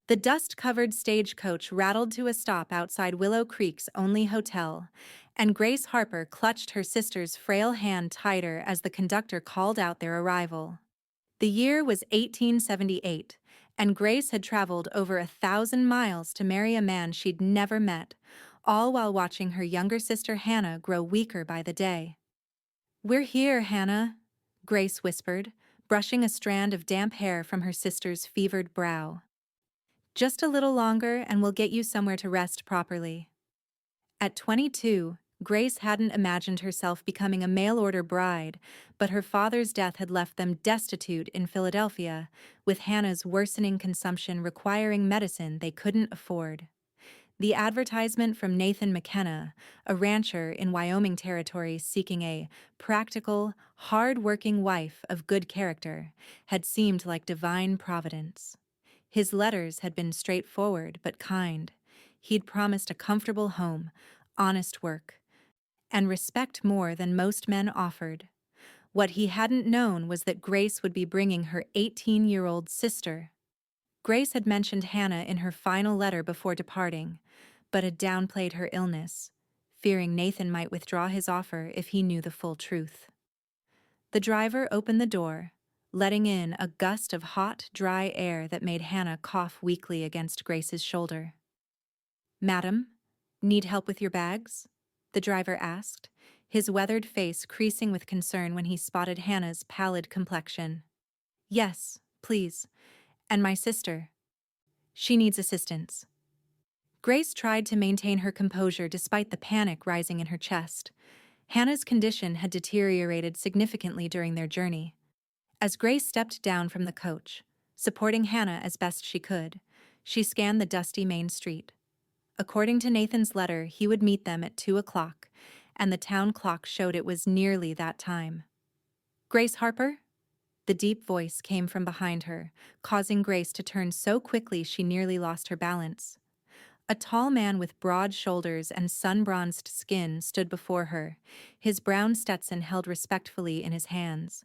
The dust-covered stagecoach rattled to a stop outside Willow Creek's only hotel, and Grace Harper clutched her sister's frail hand tighter as the conductor called out their arrival. The year was 1878, and Grace had traveled over 1,000 miles to marry a man she'd never met, all while watching her younger sister Hannah grow weaker by the day. "We're here, Hannah," Grace whispered, brushing a strand of damp hair from her sister's fevered brow. "Just a little longer and we'll get you somewhere to rest properly." At 22, Grace hadn't imagined herself becoming a mail-order bride, but her father's death had left them destitute in Philadelphia, with Hannah's worsening consumption requiring medicine they couldn't afford. The advertisement from Nathan McKenna, a rancher in Wyoming Territory seeking a practical, hard-working wife of good character, had seemed like divine providence. His letters had been straightforward but kind. He'd promised a comfortable home, honest work, and respect more than most men offered. What he hadn't known was that Grace would be bringing her 18-year-old sister. Grace had mentioned Hannah in her final letter before departing, but had downplayed her illness, fearing Nathan might withdraw his offer if he knew the full truth. The driver opened the door, letting in a gust of hot, dry air that made Hannah cough weakly against Grace's shoulder. "Madam, need help with your bags?" the driver asked, his weathered face creasing with concern when he spotted Hannah's pallid complexion. "Yes, please. And my sister. She needs assistance." Grace tried to maintain her composure despite the panic rising in her chest. Hannah's condition had deteriorated significantly during their journey. As Grace stepped down from the coach, supporting Hannah as best she could, she scanned the dusty main street. According to Nathan's letter, he would meet them at 2 o'clock, and the town clock showed it was nearly that time. "Grace Harper?" The deep voice came from behind her, causing Grace to turn so quickly she nearly lost her balance. A tall man with broad shoulders and sun-bronzed skin stood before her, his brown Stetson held respectfully in his hands.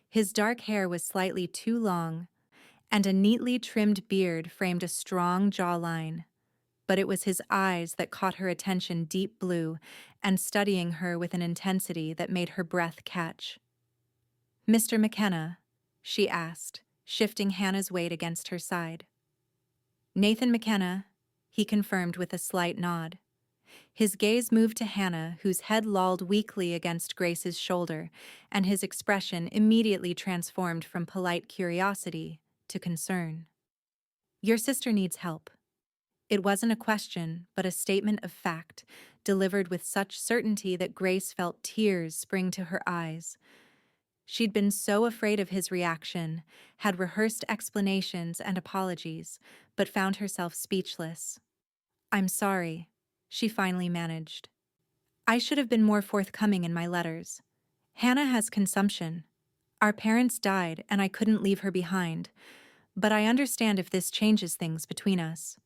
His dark hair was slightly too long, and a neatly trimmed beard framed a strong jawline. But it was his eyes that caught her attention, deep blue, and studying her with an intensity that made her breath catch. "Mr. McKenna?" she asked, shifting Hannah's weight against her side. "Nathan McKenna," he confirmed with a slight nod. His gaze moved to Hannah, whose head lolled weakly against Grace's shoulder, and his expression immediately transformed from polite curiosity to concern. "Your sister needs help." It wasn't a question, but a statement of fact, delivered with such certainty that Grace felt tears spring to her eyes. She'd been so afraid of his reaction, had rehearsed explanations and apologies, but found herself speechless. "I'm sorry," she finally managed. "I should have been more forthcoming in my letters. Hannah has consumption. Our parents died, and I couldn't leave her behind. But I understand if this changes things between us.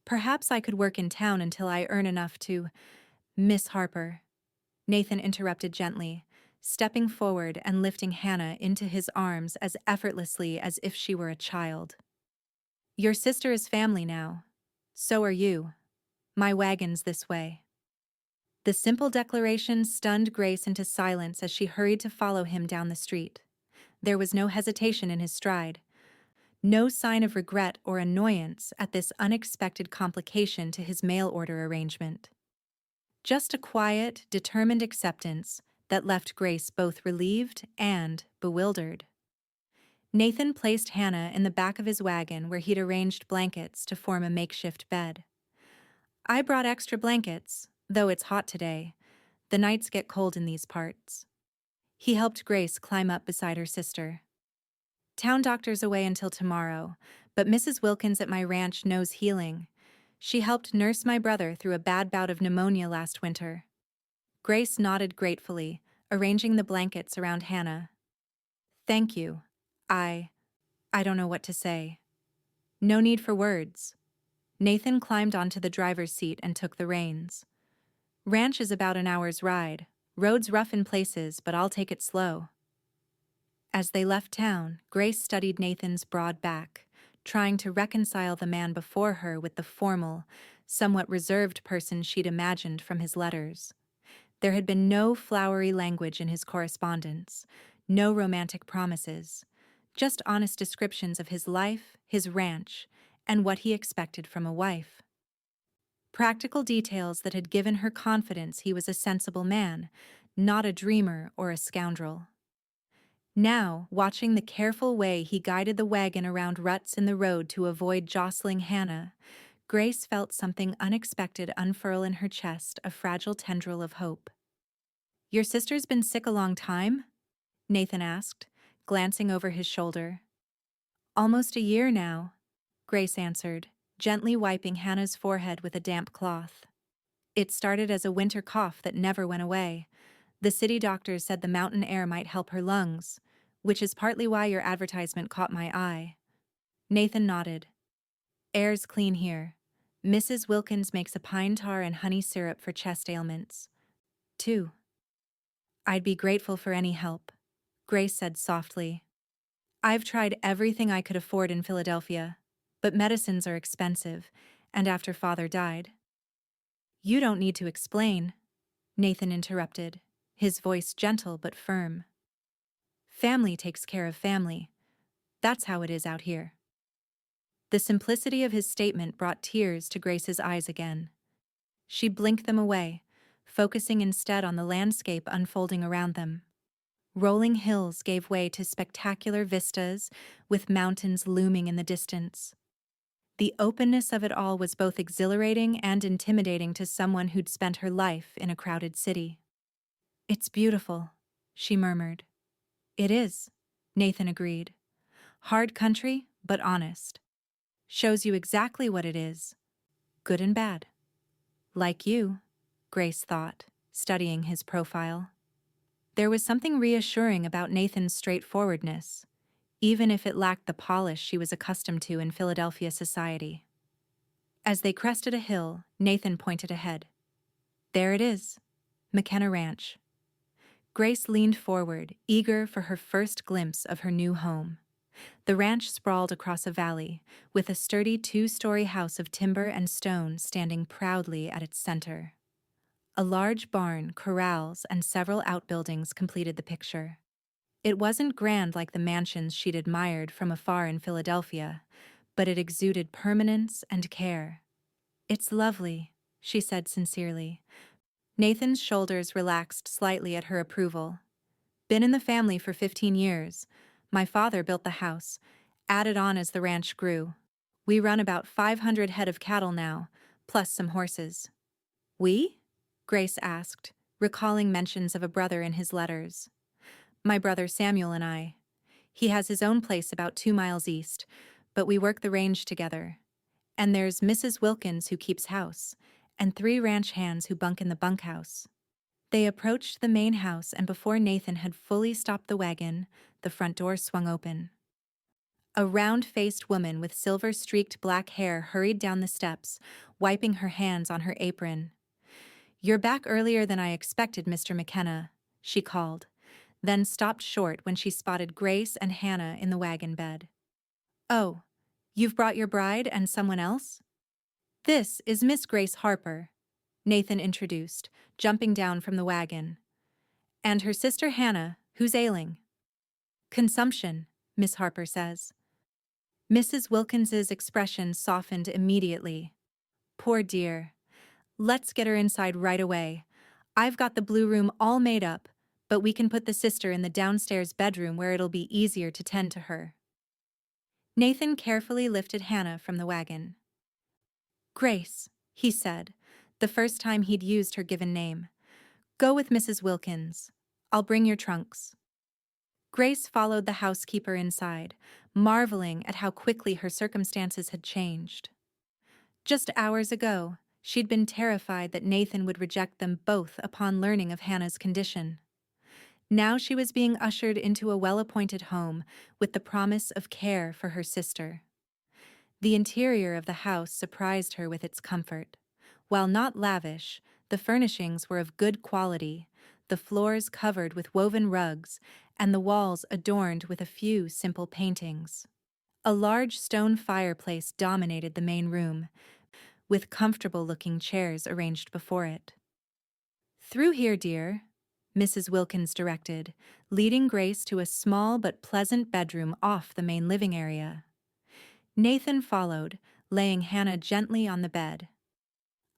Perhaps I could work in town until I earn enough to—" "Miss Harper," Nathan interrupted gently, stepping forward and lifting Hannah into his arms as effortlessly as if she were a child. "Your sister is family now. So are you. My wagon's this way." The simple declaration stunned Grace into silence as she hurried to follow him down the street. There was no hesitation in his stride. No sign of regret or annoyance at this unexpected complication to his mail-order arrangement. Just a quiet, determined acceptance that left Grace both relieved and bewildered. Nathan placed Hannah in the back of his wagon where he'd arranged blankets to form a makeshift bed. "I brought extra blankets, though it's hot today. The nights get cold in these parts." He helped Grace climb up beside her sister. "Town doctor's away until tomorrow, but Mrs. Wilkins at my ranch knows healing. She helped nurse my brother through a bad bout of pneumonia last winter." Grace nodded gratefully, arranging the blankets around Hannah. "Thank you. I don't know what to say." "No need for words." Nathan climbed onto the driver's seat and took the reins. "Ranch is about an hour's ride. Roads rough in places, but I'll take it slow." As they left town, Grace studied Nathan's broad back, trying to reconcile the man before her with the formal, somewhat reserved person she'd imagined from his letters. There had been no flowery language in his correspondence, no romantic promises, just honest descriptions of his life, his ranch, and what he expected from a wife. Practical details that had given her confidence he was a sensible man, not a dreamer or a scoundrel. Now, watching the careful way he guided the wagon around ruts in the road to avoid jostling Hannah, Grace felt something unexpected unfurl in her chest, a fragile tendril of hope. "Your sister's been sick a long time?" Nathan asked, glancing over his shoulder. "Almost a year now," Grace answered, gently wiping Hannah's forehead with a damp cloth. "It started as a winter cough that never went away. The city doctors said the mountain air might help her lungs, which is partly why your advertisement caught my eye." Nathan nodded. "Air's clean here. Mrs. Wilkins makes a pine tar and honey syrup for chest ailments, too." "I'd be grateful for any help," Grace said softly. "I've tried everything I could afford in Philadelphia, but medicines are expensive, and after Father died—" "You don't need to explain," Nathan interrupted, his voice gentle but firm. "Family takes care of family. That's how it is out here." The simplicity of his statement brought tears to Grace's eyes again. She blinked them away, focusing instead on the landscape unfolding around them. Rolling hills gave way to spectacular vistas, with mountains looming in the distance. The openness of it all was both exhilarating and intimidating to someone who'd spent her life in a crowded city. "It's beautiful," she murmured. "It is," Nathan agreed. "Hard country, but honest. Shows you exactly what it is, good and bad." "Like you," Grace thought, studying his profile. There was something reassuring about Nathan's straightforwardness, even if it lacked the polish she was accustomed to in Philadelphia society. As they crested a hill, Nathan pointed ahead. "There it is, McKenna Ranch." Grace leaned forward, eager for her first glimpse of her new home. The ranch sprawled across a valley, with a sturdy two-story house of timber and stone standing proudly at its center. A large barn, corrals, and several outbuildings completed the picture. It wasn't grand like the mansions she'd admired from afar in Philadelphia, but it exuded permanence and care. "It's lovely," she said sincerely. Nathan's shoulders relaxed slightly at her approval. "Been in the family for 15 years. My father built the house, added on as the ranch grew. We run about 500 head of cattle now, plus some horses." "We?" Grace asked, recalling mentions of a brother in his letters. "My brother Samuel and I. He has his own place about 2 miles east, but we work the range together. And there's Mrs. Wilkins who keeps house, and 3 ranch hands who bunk in the bunkhouse." They approached the main house, and before Nathan had fully stopped the wagon, the front door swung open. A round-faced woman with silver-streaked black hair hurried down the steps, wiping her hands on her apron. "You're back earlier than I expected, Mr. McKenna," she called, then stopped short when she spotted Grace and Hannah in the wagon bed. "Oh, you've brought your bride and someone else?" "This is Miss Grace Harper," Nathan introduced, jumping down from the wagon. "And her sister Hannah, who's ailing." "Consumption," Miss Harper says. Mrs. Wilkins's expression softened immediately. "Poor dear. Let's get her inside right away. I've got the blue room all made up, but we can put the sister in the downstairs bedroom where it'll be easier to tend to her." Nathan carefully lifted Hannah from the wagon. "Grace," he said, the first time he'd used her given name. "Go with Mrs. Wilkins. I'll bring your trunks." Grace followed the housekeeper inside, marveling at how quickly her circumstances had changed. Just hours ago, she'd been terrified that Nathan would reject them both upon learning of Hannah's condition. Now she was being ushered into a well-appointed home with the promise of care for her sister. The interior of the house surprised her with its comfort. While not lavish, the furnishings were of good quality, the floors covered with woven rugs, and the walls adorned with a few simple paintings. A large stone fireplace dominated the main room, with comfortable-looking chairs arranged before it. "Through here, dear," Mrs. Wilkins directed, leading Grace to a small but pleasant bedroom off the main living area. Nathan followed, laying Hannah gently on the bed.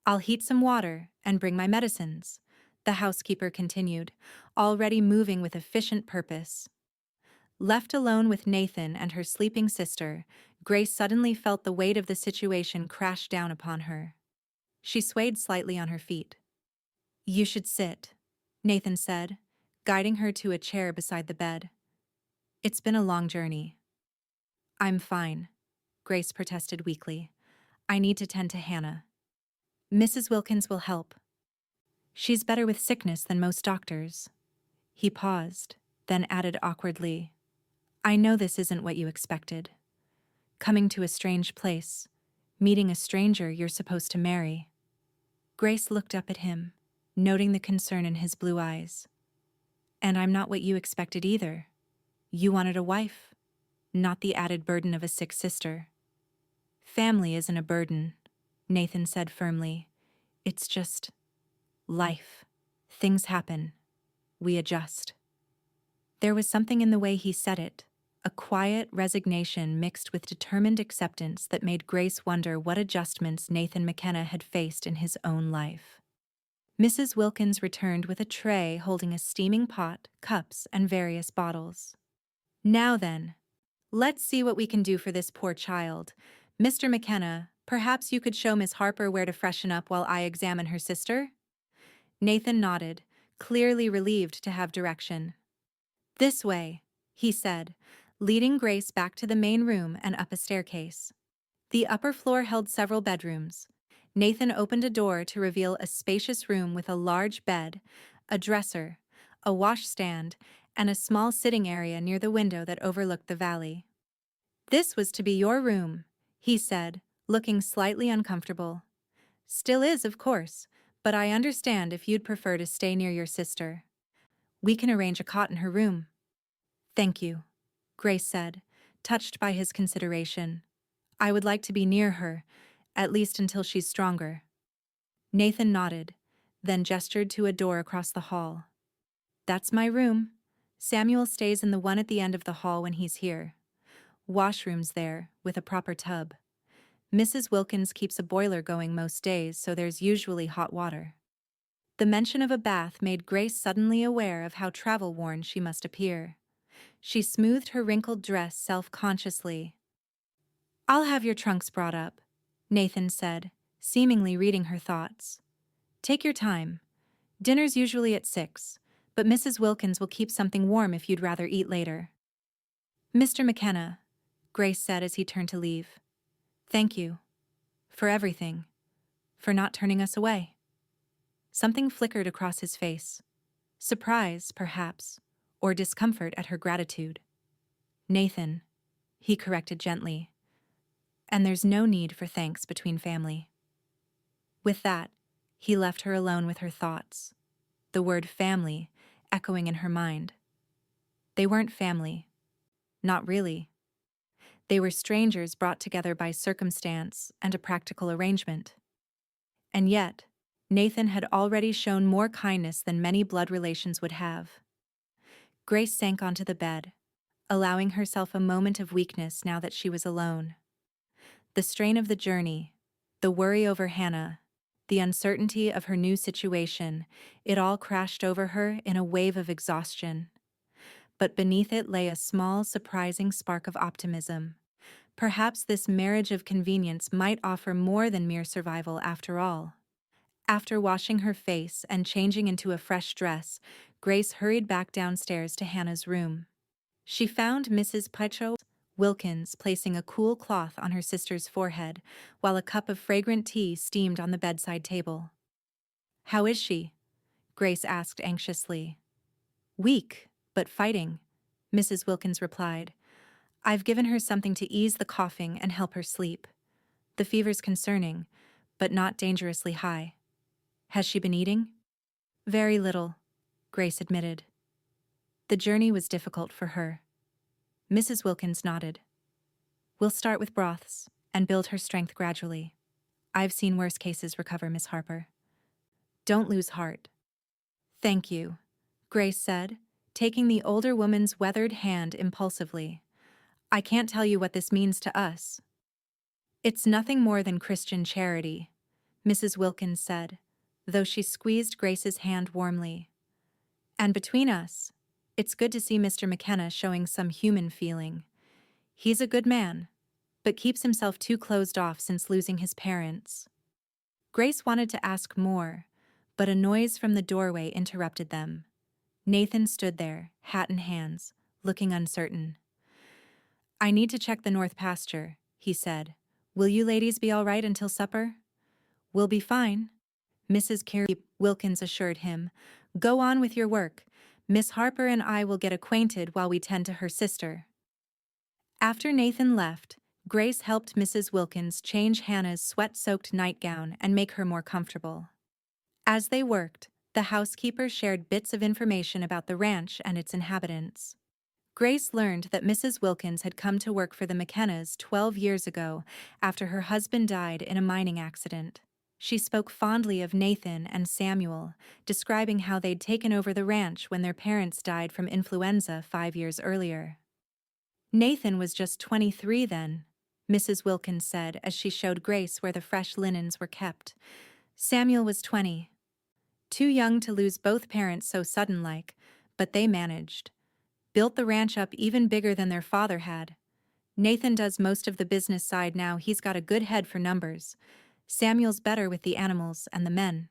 "I'll heat some water and bring my medicines," the housekeeper continued, already moving with efficient purpose. Left alone with Nathan and her sleeping sister, Grace suddenly felt the weight of the situation crash down upon her. She swayed slightly on her feet. "You should sit," Nathan said, guiding her to a chair beside the bed. "It's been a long journey." "I'm fine," Grace protested weakly. "I need to tend to Hannah." "Mrs. Wilkins will help. She's better with sickness than most doctors." He paused, then added awkwardly, "I know this isn't what you expected. Coming to a strange place, meeting a stranger you're supposed to marry." Grace looked up at him, noting the concern in his blue eyes. "And I'm not what you expected either. You wanted a wife, not the added burden of a sick sister." "Family isn't a burden," Nathan said firmly. "It's just life. Things happen. We adjust." There was something in the way he said it, a quiet resignation mixed with determined acceptance that made Grace wonder what adjustments Nathan McKenna had faced in his own life. Mrs. Wilkins returned with a tray holding a steaming pot, cups, and various bottles. "Now then, let's see what we can do for this poor child. Mr. McKenna, perhaps you could show Miss Harper where to freshen up while I examine her sister?" Nathan nodded, clearly relieved to have direction. "This way," he said, leading Grace back to the main room and up a staircase. The upper floor held several bedrooms. Nathan opened a door to reveal a spacious room with a large bed, a dresser, a washstand, and a small sitting area near the window that overlooked the valley. "This was to be your room," he said, looking slightly uncomfortable. "Still is, of course, but I understand if you'd prefer to stay near your sister. We can arrange a cot in her room." "Thank you," Grace said, touched by his consideration. "I would like to be near her, at least until she's stronger." Nathan nodded, then gestured to a door across the hall. "That's my room. Samuel stays in the one at the end of the hall when he's here. Washroom's there, with a proper tub. Mrs. Wilkins keeps a boiler going most days, so there's usually hot water." The mention of a bath made Grace suddenly aware of how travel-worn she must appear. She smoothed her wrinkled dress self-consciously. "I'll have your trunks brought up," Nathan said, seemingly reading her thoughts. "Take your time. Dinner's usually at 6, but Mrs. Wilkins will keep something warm if you'd rather eat later." "Mr. McKenna," Grace said as he turned to leave. "Thank you. For everything. For not turning us away." Something flickered across his face. Surprise, perhaps, or discomfort at her gratitude. "Nathan," he corrected gently. "And there's no need for thanks between family." With that, he left her alone with her thoughts, the word family echoing in her mind. They weren't family. Not really. They were strangers brought together by circumstance and a practical arrangement. And yet, Nathan had already shown more kindness than many blood relations would have. Grace sank onto the bed, allowing herself a moment of weakness now that she was alone. The strain of the journey, the worry over Hannah, the uncertainty of her new situation, it all crashed over her in a wave of exhaustion. But beneath it lay a small, surprising spark of optimism. Perhaps this marriage of convenience might offer more than mere survival after all. After washing her face and changing into a fresh dress, Grace hurried back downstairs to Hannah's room. She found Mrs. Wilkins placing a cool cloth on her sister's forehead, while a cup of fragrant tea steamed on the bedside table. "How is she?" Grace asked anxiously. "Weak, but fighting," Mrs. Wilkins replied. "I've given her something to ease the coughing and help her sleep. The fever's concerning, but not dangerously high." "Has she been eating?" "Very little," Grace admitted. "The journey was difficult for her." Mrs. Wilkins nodded. We'll start with broths and build her strength gradually. I've seen worse cases recover, Miss Harper. Don't lose heart. Thank you, Grace said, taking the older woman's weathered hand impulsively. I can't tell you what this means to us. It's nothing more than Christian charity, Mrs. Wilkins said, though she squeezed Grace's hand warmly. And between us, it's good to see Mr. McKenna showing some human feeling. He's a good man, but keeps himself too closed off since losing his parents. Grace wanted to ask more, but a noise from the doorway interrupted them. Nathan stood there, hat in hands, looking uncertain. I need to check the north pasture, he said. Will you ladies be all right until supper? We'll be fine, Mrs. Wilkins assured him. Go on with your work. Miss Harper and I will get acquainted while we tend to her sister. After Nathan left, Grace helped Mrs. Wilkins change Hannah's sweat-soaked nightgown and make her more comfortable. As they worked, the housekeeper shared bits of information about the ranch and its inhabitants. Grace learned that Mrs. Wilkins had come to work for the McKennas 12 years ago after her husband died in a mining accident. She spoke fondly of Nathan and Samuel, describing how they'd taken over the ranch when their parents died from influenza 5 years earlier. Nathan was just 23 then, Mrs. Wilkins said as she showed Grace where the fresh linens were kept. Samuel was 20. Too young to lose both parents so sudden-like, but they managed. Built the ranch up even bigger than their father had. Nathan does most of the business side now. He's got a good head for numbers. Samuel's better with the animals and the men.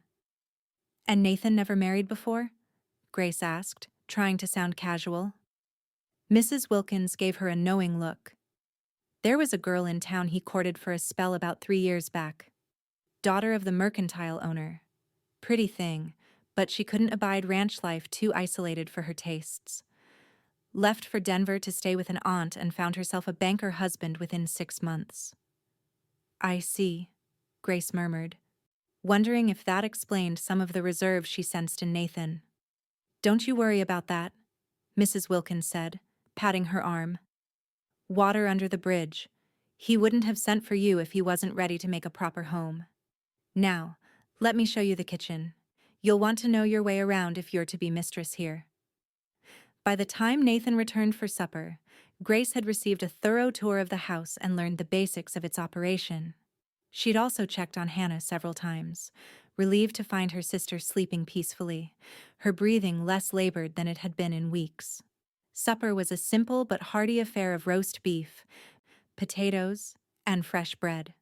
And Nathan never married before? Grace asked, trying to sound casual. Mrs. Wilkins gave her a knowing look. There was a girl in town he courted for a spell about 3 years back. Daughter of the mercantile owner. Pretty thing, but she couldn't abide ranch life, too isolated for her tastes. Left for Denver to stay with an aunt and found herself a banker husband within 6 months. I see, Grace murmured, wondering if that explained some of the reserve she sensed in Nathan. Don't you worry about that, Mrs. Wilkins said, patting her arm. Water under the bridge. He wouldn't have sent for you if he wasn't ready to make a proper home. Now, let me show you the kitchen. You'll want to know your way around if you're to be mistress here. By the time Nathan returned for supper, Grace had received a thorough tour of the house and learned the basics of its operation. She'd also checked on Hannah several times, relieved to find her sister sleeping peacefully, her breathing less labored than it had been in weeks. Supper was a simple but hearty affair of roast beef, potatoes, and fresh bread.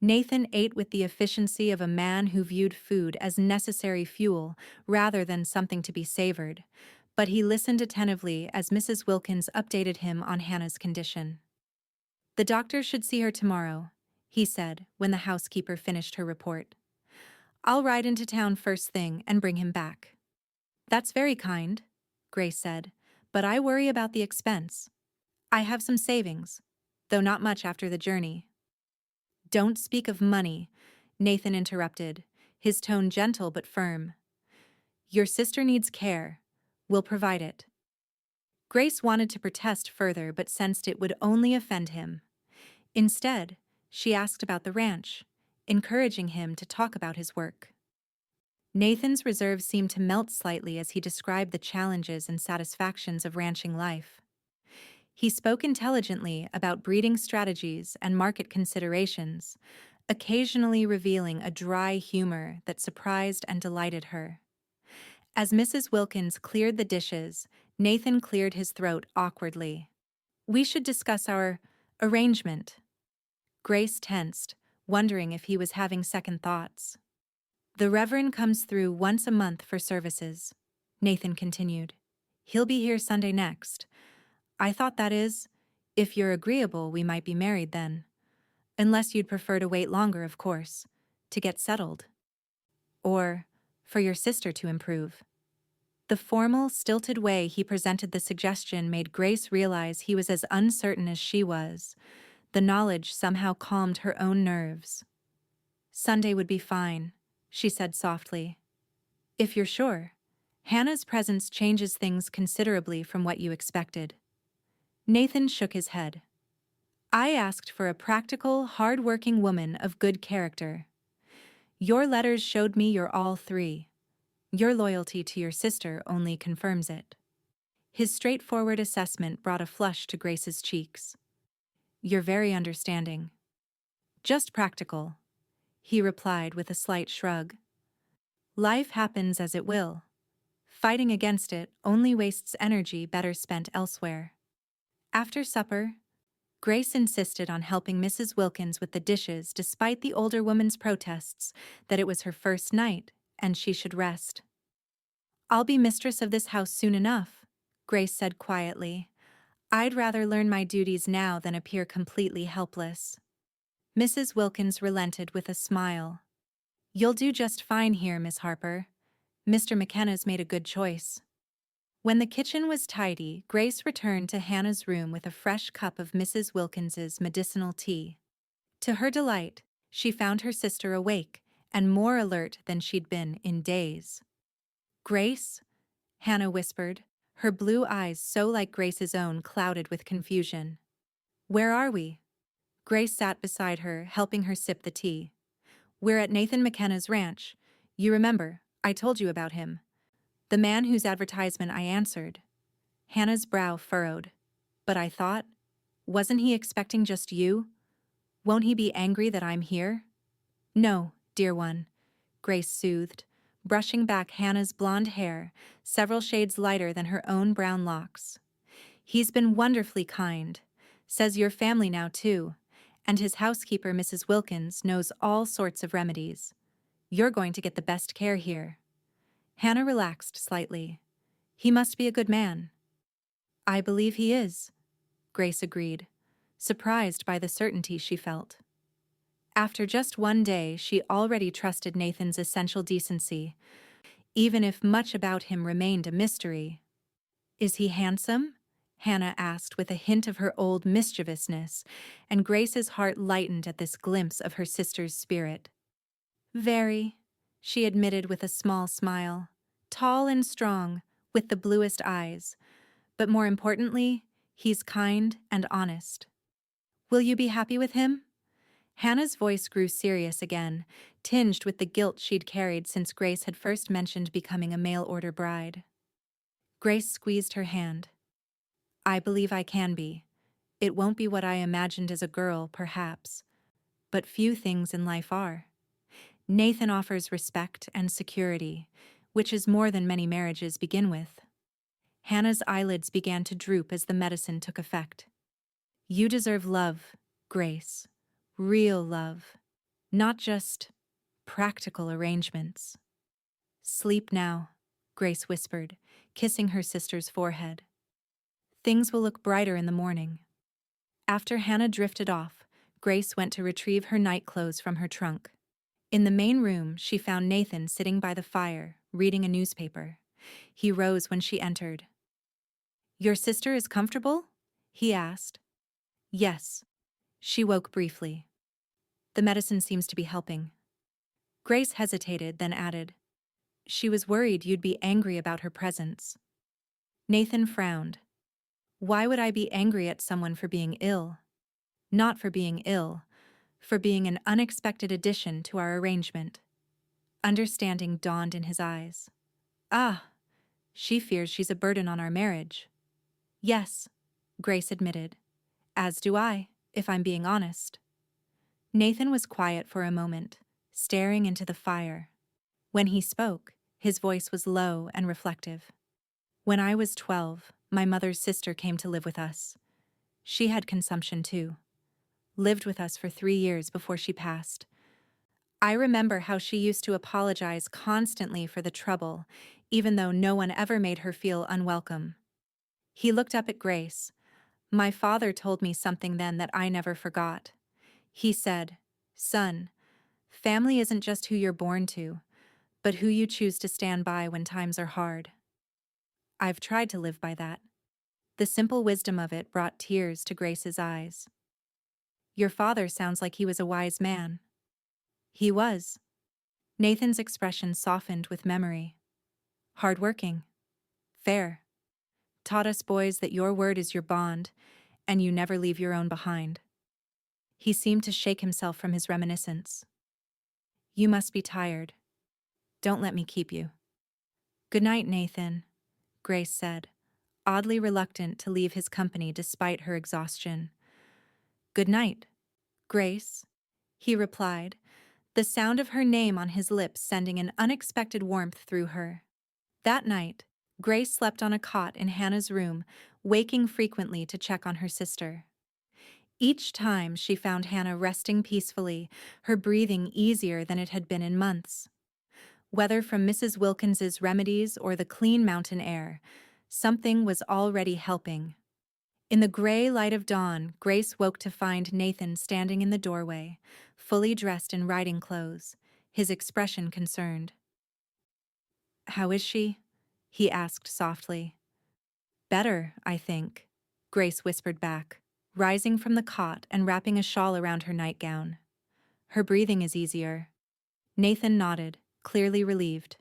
Nathan ate with the efficiency of a man who viewed food as necessary fuel rather than something to be savored, but he listened attentively as Mrs. Wilkins updated him on Hannah's condition. The doctor should see her tomorrow, he said when the housekeeper finished her report. I'll ride into town first thing and bring him back. That's very kind, Grace said, but I worry about the expense. I have some savings, though not much after the journey. Don't speak of money, Nathan interrupted, his tone gentle but firm. Your sister needs care. We'll provide it. Grace wanted to protest further but sensed it would only offend him. Instead, she asked about the ranch, encouraging him to talk about his work. Nathan's reserve seemed to melt slightly as he described the challenges and satisfactions of ranching life. He spoke intelligently about breeding strategies and market considerations, occasionally revealing a dry humor that surprised and delighted her. As Mrs. Wilkins cleared the dishes, Nathan cleared his throat awkwardly. We should discuss our arrangement. Grace tensed, wondering if he was having second thoughts. The Reverend comes through once a month for services, Nathan continued. He'll be here Sunday next. I thought that is, if you're agreeable, we might be married then. Unless you'd prefer to wait longer, of course, to get settled. Or for your sister to improve. The formal, stilted way he presented the suggestion made Grace realize he was as uncertain as she was. The knowledge somehow calmed her own nerves. Sunday would be fine, she said softly. If you're sure. Hannah's presence changes things considerably from what you expected. Nathan shook his head. I asked for a practical, hard-working woman of good character. Your letters showed me you're all three. Your loyalty to your sister only confirms it. His straightforward assessment brought a flush to Grace's cheeks. You're very understanding. Just practical, he replied with a slight shrug. Life happens as it will. Fighting against it only wastes energy better spent elsewhere. After supper, Grace insisted on helping Mrs. Wilkins with the dishes despite the older woman's protests that it was her first night and she should rest. I'll be mistress of this house soon enough, Grace said quietly. I'd rather learn my duties now than appear completely helpless. Mrs. Wilkins relented with a smile. You'll do just fine here, Miss Harper. Mr. McKenna's made a good choice. When the kitchen was tidy, Grace returned to Hannah's room with a fresh cup of Mrs. Wilkins's medicinal tea. To her delight, she found her sister awake and more alert than she'd been in days. Grace? Hannah whispered, her blue eyes so like Grace's own clouded with confusion. Where are we? Grace sat beside her, helping her sip the tea. We're at Nathan McKenna's ranch. You remember, I told you about him. The man whose advertisement I answered. Hannah's brow furrowed. But I thought, wasn't he expecting just you? Won't he be angry that I'm here? No, dear one, Grace soothed, brushing back Hannah's blonde hair, several shades lighter than her own brown locks. He's been wonderfully kind. Says your family now, too. And his housekeeper, Mrs. Wilkins, knows all sorts of remedies. You're going to get the best care here. Hannah relaxed slightly. He must be a good man. I believe he is, Grace agreed, surprised by the certainty she felt. After just one day, she already trusted Nathan's essential decency, even if much about him remained a mystery. Is he handsome? Hannah asked with a hint of her old mischievousness, and Grace's heart lightened at this glimpse of her sister's spirit. Very, she admitted with a small smile. Tall and strong, with the bluest eyes. But more importantly, he's kind and honest. Will you be happy with him? Hannah's voice grew serious again, tinged with the guilt she'd carried since Grace had first mentioned becoming a mail-order bride. Grace squeezed her hand. I believe I can be. It won't be what I imagined as a girl, perhaps. But few things in life are. Nathan offers respect and security, which is more than many marriages begin with. Hannah's eyelids began to droop as the medicine took effect. You deserve love, Grace. Real love. Not just practical arrangements. Sleep now, Grace whispered, kissing her sister's forehead. Things will look brighter in the morning. After Hannah drifted off, Grace went to retrieve her nightclothes from her trunk. In the main room, she found Nathan sitting by the fire, reading a newspaper. He rose when she entered. Your sister is comfortable? He asked. Yes. She woke briefly. The medicine seems to be helping. Grace hesitated, then added. She was worried you'd be angry about her presence. Nathan frowned. Why would I be angry at someone for being ill? Not for being ill, for being an unexpected addition to our arrangement. Understanding dawned in his eyes. Ah, she fears she's a burden on our marriage. Yes, Grace admitted. As do I, if I'm being honest. Nathan was quiet for a moment, staring into the fire. When he spoke, his voice was low and reflective. When I was 12, my mother's sister came to live with us. She had consumption too. Lived with us for 3 years before she passed. I remember how she used to apologize constantly for the trouble, even though no one ever made her feel unwelcome. He looked up at Grace. My father told me something then that I never forgot. He said, Son, family isn't just who you're born to, but who you choose to stand by when times are hard. I've tried to live by that. The simple wisdom of it brought tears to Grace's eyes. Your father sounds like he was a wise man. He was. Nathan's expression softened with memory. Hardworking. Fair. Taught us boys that your word is your bond, and you never leave your own behind. He seemed to shake himself from his reminiscence. You must be tired. Don't let me keep you. Good night, Nathan, Grace said, oddly reluctant to leave his company despite her exhaustion. Good night, Grace, he replied, the sound of her name on his lips sending an unexpected warmth through her. That night, Grace slept on a cot in Hannah's room, waking frequently to check on her sister. Each time she found Hannah resting peacefully, her breathing easier than it had been in months. Whether from Mrs. Wilkins's remedies or the clean mountain air, something was already helping. In the gray light of dawn, Grace woke to find Nathan standing in the doorway, fully dressed in riding clothes, his expression concerned. How is she? He asked softly. Better, I think, Grace whispered back, rising from the cot and wrapping a shawl around her nightgown. Her breathing is easier. Nathan nodded, clearly relieved.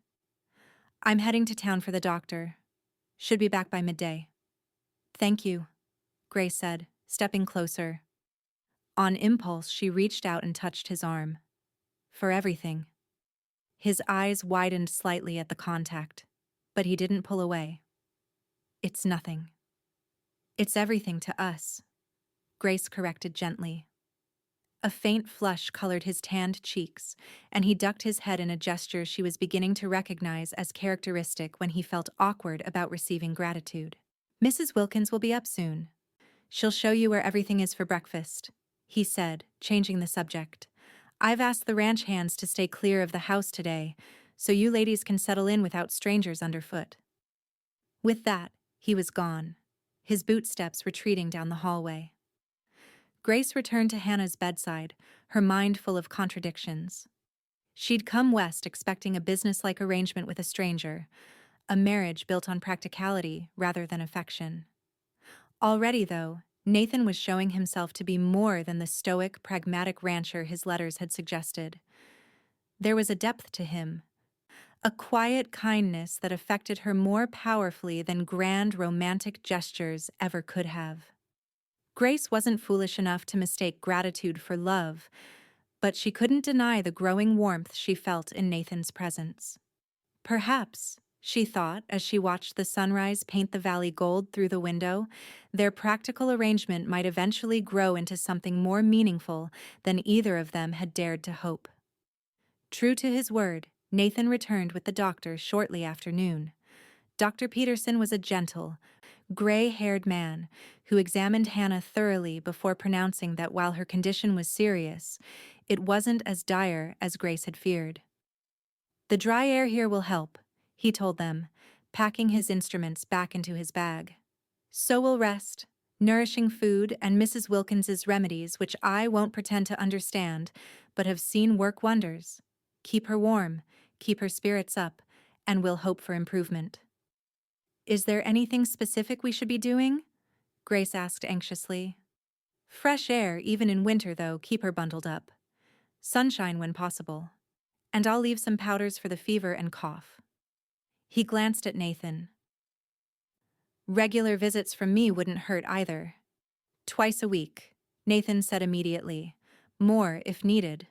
I'm heading to town for the doctor. Should be back by midday. Thank you, Grace said, stepping closer. On impulse, she reached out and touched his arm. For everything. His eyes widened slightly at the contact, but he didn't pull away. It's nothing. It's everything to us, Grace corrected gently. A faint flush colored his tanned cheeks, and he ducked his head in a gesture she was beginning to recognize as characteristic when he felt awkward about receiving gratitude. Mrs. Wilkins will be up soon. She'll show you where everything is for breakfast, he said, changing the subject. I've asked the ranch hands to stay clear of the house today, so you ladies can settle in without strangers underfoot. With that, he was gone, his boot steps retreating down the hallway. Grace returned to Hannah's bedside, her mind full of contradictions. She'd come west expecting a business-like arrangement with a stranger, a marriage built on practicality rather than affection. Already, though, Nathan was showing himself to be more than the stoic, pragmatic rancher his letters had suggested. There was a depth to him, a quiet kindness that affected her more powerfully than grand romantic gestures ever could have. Grace wasn't foolish enough to mistake gratitude for love, but she couldn't deny the growing warmth she felt in Nathan's presence. Perhaps, she thought as she watched the sunrise paint the valley gold through the window, their practical arrangement might eventually grow into something more meaningful than either of them had dared to hope. True to his word, Nathan returned with the doctor shortly after noon. Dr. Peterson was a gentle, gray-haired man who examined Hannah thoroughly before pronouncing that while her condition was serious, it wasn't as dire as Grace had feared. The dry air here will help, he told them, packing his instruments back into his bag. So will rest, nourishing food, and Mrs. Wilkins's remedies, which I won't pretend to understand, but have seen work wonders. Keep her warm, keep her spirits up, and we'll hope for improvement. Is there anything specific we should be doing? Grace asked anxiously. Fresh air, even in winter, though, keep her bundled up. Sunshine when possible. And I'll leave some powders for the fever and cough. He glanced at Nathan. Regular visits from me wouldn't hurt either. Twice a week, Nathan said immediately. More if needed.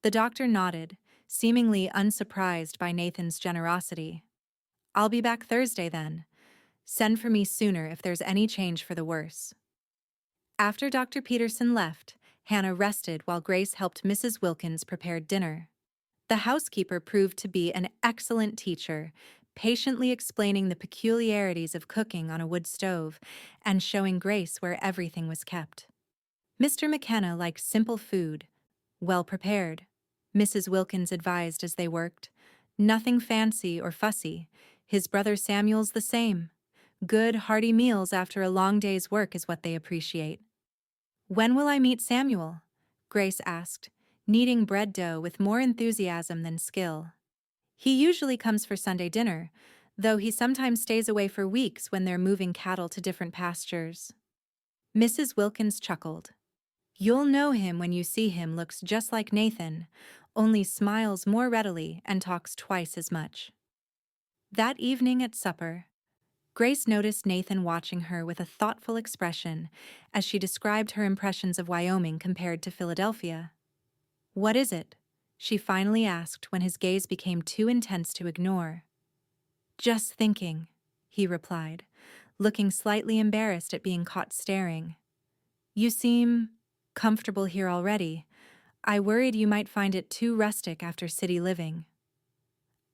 The doctor nodded, seemingly unsurprised by Nathan's generosity. I'll be back Thursday then. Send for me sooner if there's any change for the worse. After Dr. Peterson left, Hannah rested while Grace helped Mrs. Wilkins prepare dinner. The housekeeper proved to be an excellent teacher, patiently explaining the peculiarities of cooking on a wood stove and showing Grace where everything was kept. Mr. McKenna liked simple food, well prepared, Mrs. Wilkins advised as they worked. Nothing fancy or fussy. His brother Samuel's the same. Good, hearty meals after a long day's work is what they appreciate. When will I meet Samuel? Grace asked, kneading bread dough with more enthusiasm than skill. He usually comes for Sunday dinner, though he sometimes stays away for weeks when they're moving cattle to different pastures. Mrs. Wilkins chuckled. You'll know him when you see him. Looks just like Nathan, only smiles more readily and talks twice as much. That evening at supper, Grace noticed Nathan watching her with a thoughtful expression as she described her impressions of Wyoming compared to Philadelphia. "What is it?" she finally asked when his gaze became too intense to ignore. "Just thinking," he replied, looking slightly embarrassed at being caught staring. "You seem comfortable here already. I worried you might find it too rustic after city living."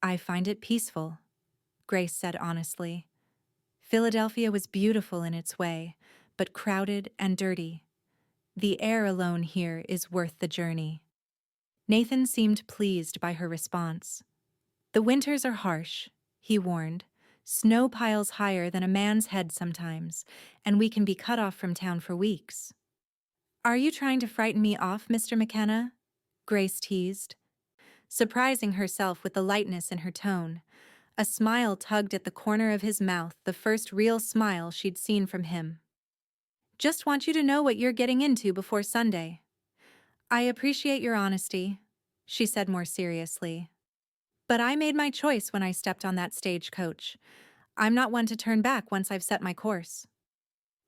"I find it peaceful," Grace said honestly. "Philadelphia was beautiful in its way, but crowded and dirty. The air alone here is worth the journey." Nathan seemed pleased by her response. "The winters are harsh," he warned. "Snow piles higher than a man's head sometimes, and we can be cut off from town for weeks." "Are you trying to frighten me off, Mr. McKenna?" Grace teased, surprising herself with the lightness in her tone. A smile tugged at the corner of his mouth, the first real smile she'd seen from him. "Just want you to know what you're getting into before Sunday." "I appreciate your honesty," she said more seriously. "But I made my choice when I stepped on that stagecoach. I'm not one to turn back once I've set my course."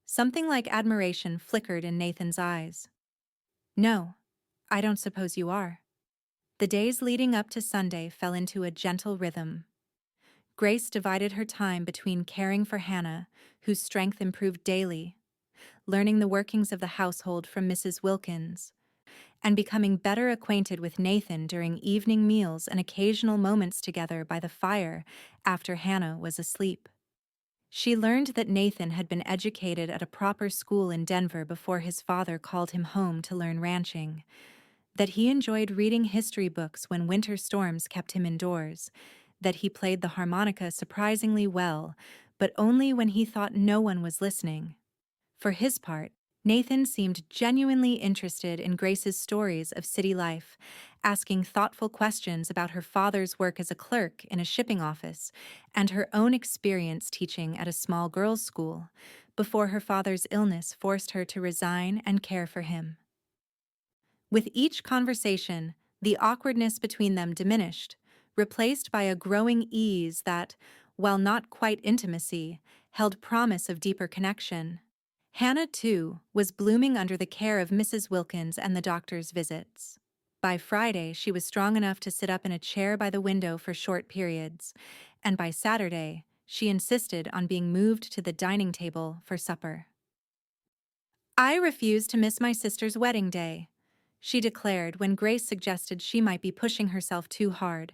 Something like admiration flickered in Nathan's eyes. "No, I don't suppose you are." The days leading up to Sunday fell into a gentle rhythm. Grace divided her time between caring for Hannah, whose strength improved daily, learning the workings of the household from Mrs. Wilkins, and becoming better acquainted with Nathan during evening meals and occasional moments together by the fire after Hannah was asleep. She learned that Nathan had been educated at a proper school in Denver before his father called him home to learn ranching, that he enjoyed reading history books when winter storms kept him indoors, that he played the harmonica surprisingly well, but only when he thought no one was listening. For his part, Nathan seemed genuinely interested in Grace's stories of city life, asking thoughtful questions about her father's work as a clerk in a shipping office and her own experience teaching at a small girls' school before her father's illness forced her to resign and care for him. With each conversation, the awkwardness between them diminished, replaced by a growing ease that, while not quite intimacy, held promise of deeper connection. Hannah, too, was blooming under the care of Mrs. Wilkins and the doctor's visits. By Friday, she was strong enough to sit up in a chair by the window for short periods, and by Saturday, she insisted on being moved to the dining table for supper. "I refuse to miss my sister's wedding day," she declared when Grace suggested she might be pushing herself too hard.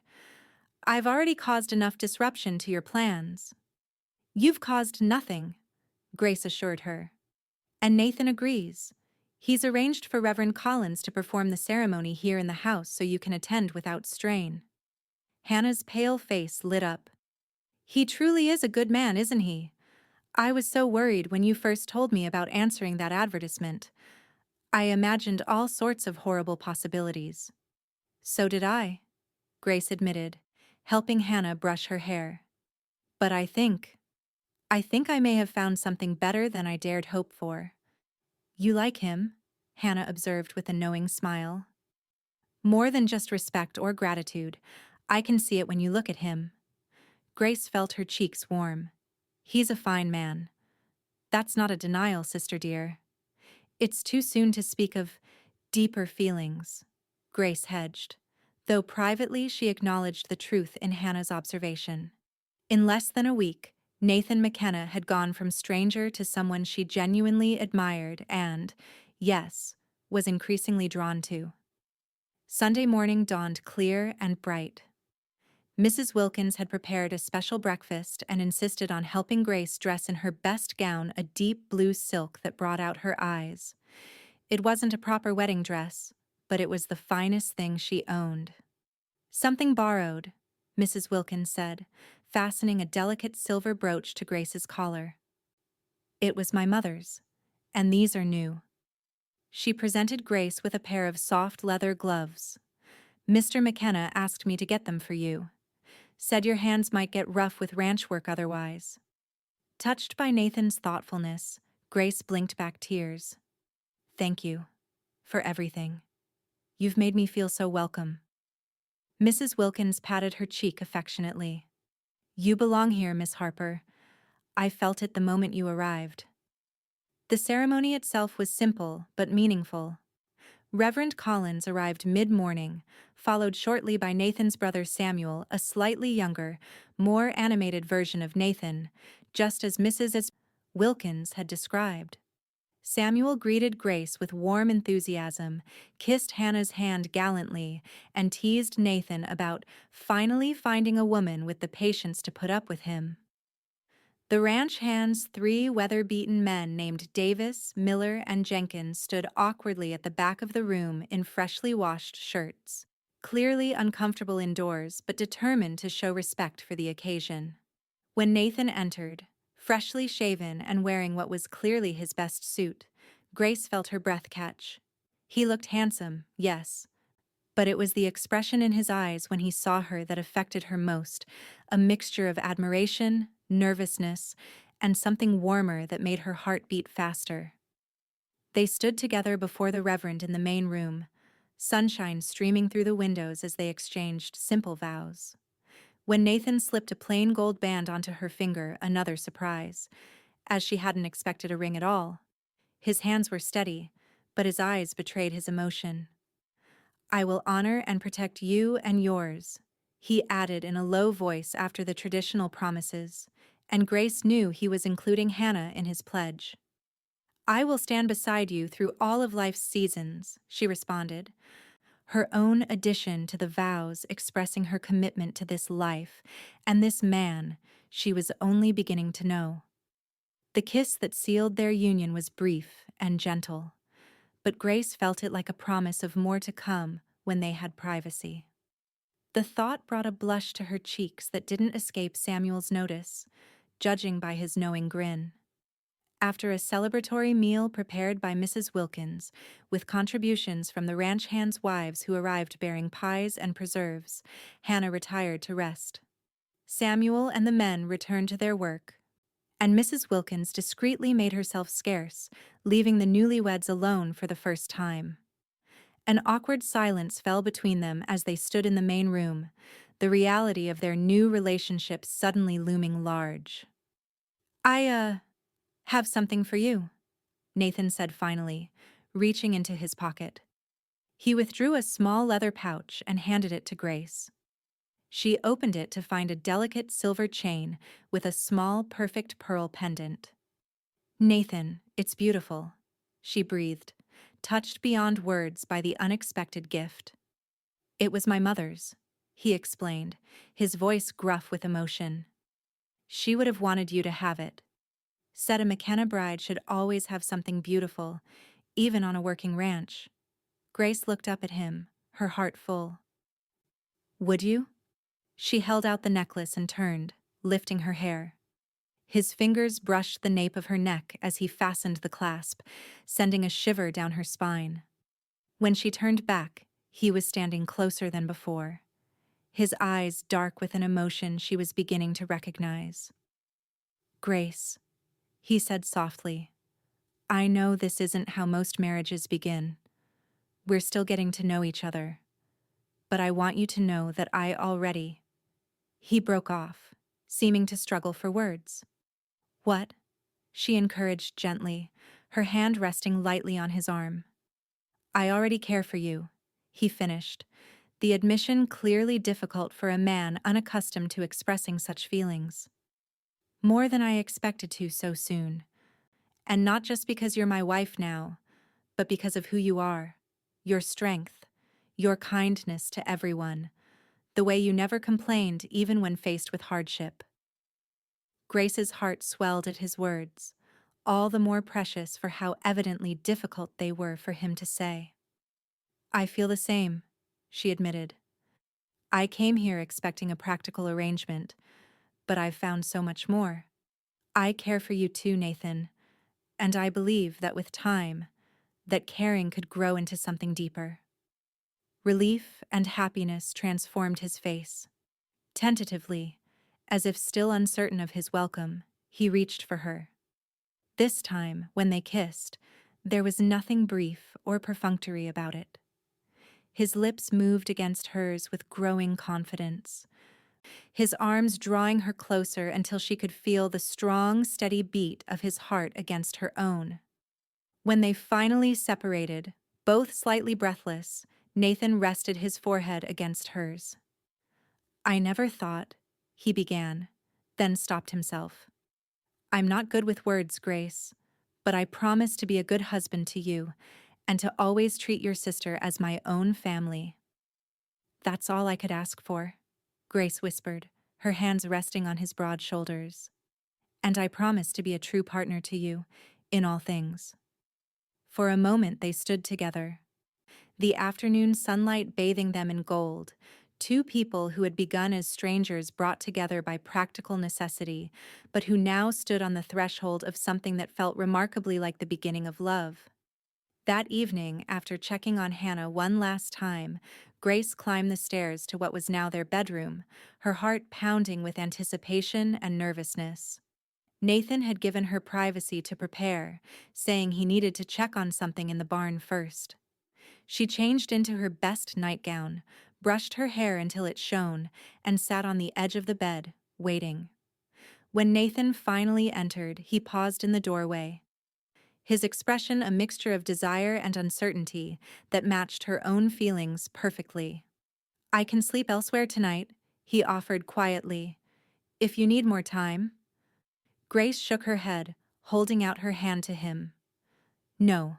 "I've already caused enough disruption to your plans." "You've caused nothing," Grace assured her. "And Nathan agrees. He's arranged for Reverend Collins to perform the ceremony here in the house so you can attend without strain." Hannah's pale face lit up. "He truly is a good man, isn't he? I was so worried when you first told me about answering that advertisement. I imagined all sorts of horrible possibilities." "So did I," Grace admitted, helping Hannah brush her hair. "But I think I may have found something better than I dared hope for." "You like him?" Hannah observed with a knowing smile. "More than just respect or gratitude. I can see it when you look at him." Grace felt her cheeks warm. "He's a fine man." "That's not a denial, sister dear." "It's too soon to speak of deeper feelings," Grace hedged, though privately she acknowledged the truth in Hannah's observation. In less than a week, Nathan McKenna had gone from stranger to someone she genuinely admired and, yes, was increasingly drawn to. Sunday morning dawned clear and bright. Mrs. Wilkins had prepared a special breakfast and insisted on helping Grace dress in her best gown, a deep blue silk that brought out her eyes. It wasn't a proper wedding dress, but it was the finest thing she owned. "Something borrowed," Mrs. Wilkins said, fastening a delicate silver brooch to Grace's collar. "It was my mother's, and these are new." She presented Grace with a pair of soft leather gloves. "Mr. McKenna asked me to get them for you. Said your hands might get rough with ranch work otherwise." Touched by Nathan's thoughtfulness, Grace blinked back tears. "Thank you. For everything. You've made me feel so welcome." Mrs. Wilkins patted her cheek affectionately. "You belong here, Miss Harper. I felt it the moment you arrived. The ceremony itself was simple but meaningful. Reverend Collins arrived mid-morning, followed shortly by Nathan's brother Samuel, a slightly younger, more animated version of Nathan, just as Mrs. Wilkins had described. Samuel greeted Grace with warm enthusiasm, kissed Hannah's hand gallantly, and teased Nathan about finally finding a woman with the patience to put up with him. The ranch hand's three weather-beaten men named Davis, Miller, and Jenkins stood awkwardly at the back of the room in freshly washed shirts, clearly uncomfortable indoors but determined to show respect for the occasion. When Nathan entered, freshly shaven and wearing what was clearly his best suit, Grace felt her breath catch. He looked handsome, yes, but it was the expression in his eyes when he saw her that affected her most, a mixture of admiration, nervousness, and something warmer that made her heart beat faster. They stood together before the Reverend in the main room, sunshine streaming through the windows as they exchanged simple vows. When Nathan slipped a plain gold band onto her finger, another surprise, as she hadn't expected a ring at all. His hands were steady, but his eyes betrayed his emotion. "I will honor and protect you and yours," he added in a low voice after the traditional promises, and Grace knew he was including Hannah in his pledge. "I will stand beside you through all of life's seasons," she responded, her own addition to the vows expressing her commitment to this life and this man she was only beginning to know. The kiss that sealed their union was brief and gentle, but Grace felt it like a promise of more to come when they had privacy. The thought brought a blush to her cheeks that didn't escape Samuel's notice, judging by his knowing grin. After a celebratory meal prepared by Mrs. Wilkins, with contributions from the ranch hands' wives who arrived bearing pies and preserves, Hannah retired to rest. Samuel and the men returned to their work, and Mrs. Wilkins discreetly made herself scarce, leaving the newlyweds alone for the first time. An awkward silence fell between them as they stood in the main room, the reality of their new relationship suddenly looming large. "I, have something for you," Nathan said finally, reaching into his pocket. He withdrew a small leather pouch and handed it to Grace. She opened it to find a delicate silver chain with a small, perfect pearl pendant. "Nathan, it's beautiful," she breathed, touched beyond words by the unexpected gift. "It was my mother's," he explained, his voice gruff with emotion. "She would have wanted you to have it. Said a McKenna bride should always have something beautiful, even on a working ranch." Grace looked up at him, her heart full. "Would you?" She held out the necklace and turned, lifting her hair. His fingers brushed the nape of her neck as he fastened the clasp, sending a shiver down her spine. When she turned back, he was standing closer than before, his eyes dark with an emotion she was beginning to recognize. "Grace," he said softly, "I know this isn't how most marriages begin. We're still getting to know each other. But I want you to know that I already—" He broke off, seeming to struggle for words. "What?" she encouraged gently, her hand resting lightly on his arm. "I already care for you," he finished, the admission clearly difficult for a man unaccustomed to expressing such feelings. "More than I expected to so soon. And not just because you're my wife now, but because of who you are, your strength, your kindness to everyone, the way you never complained even when faced with hardship." Grace's heart swelled at his words, all the more precious for how evidently difficult they were for him to say. "I feel the same," she admitted. "I came here expecting a practical arrangement, but I've found so much more. I care for you too, Nathan, and I believe that with time, that caring could grow into something deeper." Relief and happiness transformed his face. Tentatively, as if still uncertain of his welcome, he reached for her. This time, when they kissed, there was nothing brief or perfunctory about it. His lips moved against hers with growing confidence, his arms drawing her closer until she could feel the strong, steady beat of his heart against her own. When they finally separated, both slightly breathless, Nathan rested his forehead against hers. "I never thought," he began, then stopped himself. "I'm not good with words, Grace, but I promise to be a good husband to you and to always treat your sister as my own family." "That's all I could ask for," Grace whispered, her hands resting on his broad shoulders. "And I promise to be a true partner to you, in all things." For a moment they stood together, the afternoon sunlight bathing them in gold, two people who had begun as strangers brought together by practical necessity, but who now stood on the threshold of something that felt remarkably like the beginning of love. That evening, after checking on Hannah one last time, Grace climbed the stairs to what was now their bedroom, her heart pounding with anticipation and nervousness. Nathan had given her privacy to prepare, saying he needed to check on something in the barn first. She changed into her best nightgown, brushed her hair until it shone, and sat on the edge of the bed, waiting. When Nathan finally entered, he paused in the doorway, his expression a mixture of desire and uncertainty that matched her own feelings perfectly. "I can sleep elsewhere tonight," he offered quietly, "if you need more time." Grace shook her head, holding out her hand to him. "No,